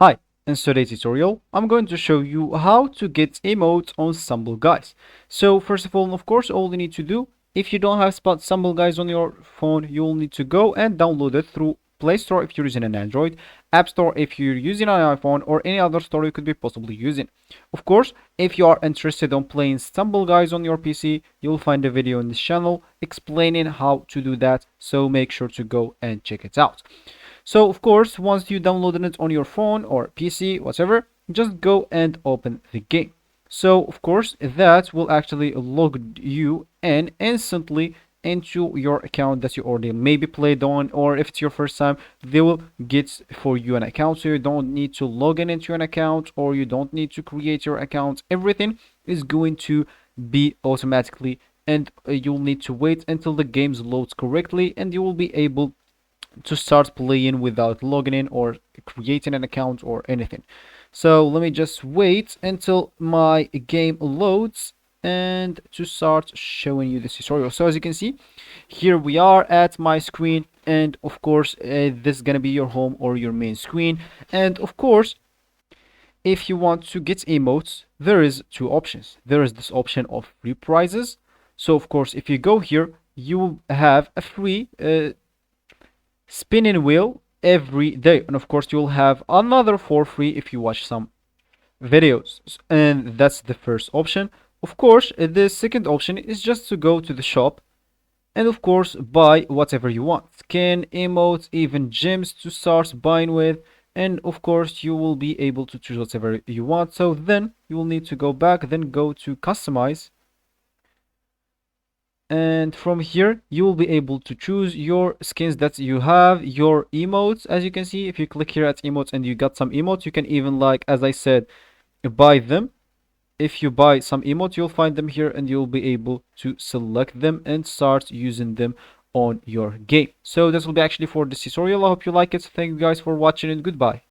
Hi, in today's tutorial, I'm going to show you how to get emotes on Stumble Guys. So first of all, of course, all you need to do, if you don't have Spot Stumble Guys on your phone, you'll need to go and download it through Play Store if you're using an Android, App Store if you're using an iPhone, or any other store you could be possibly using. Of course, if you are interested in playing Stumble Guys on your PC, you'll find a video in this channel explaining how to do that, so make sure to go and check it out. So of course, once you downloaded it on your phone or PC, whatever, just go and open the game. So of course, that will actually log you in instantly into your account that you already maybe played on, or if it's your first time, they will get for you an account, so you don't need to log in into an account, or you don't need to create your account. Everything is going to be automatically, and you'll need to wait until the game loads correctly, and you will be able to start playing without logging in or creating an account or anything. So let me just wait until my game loads and to start showing you this tutorial. So as you can see, here we are at my screen, and of course this is gonna be your home or your main screen. And of course, if you want to get emotes, there is two options. There is this option of free prizes. So of course, if you go here, you have a free spinning wheel every day, and of course you'll have another for free if you watch some videos. And that's the first option. Of course, the second option is just to go to the shop and of course buy whatever you want: skin, emotes, even gems to start buying with. And of course you will be able to choose whatever you want. So then you will need to go back, then go to customize, and from here you will be able to choose your skins that you have, your emotes. As you can see, if you click here at emotes and you got some emotes, you can even, like as I said, buy them. If you buy some emotes, you'll find them here and you'll be able to select them and start using them on your game. So this will be actually for this tutorial. I hope you like it. Thank you guys for watching, and goodbye.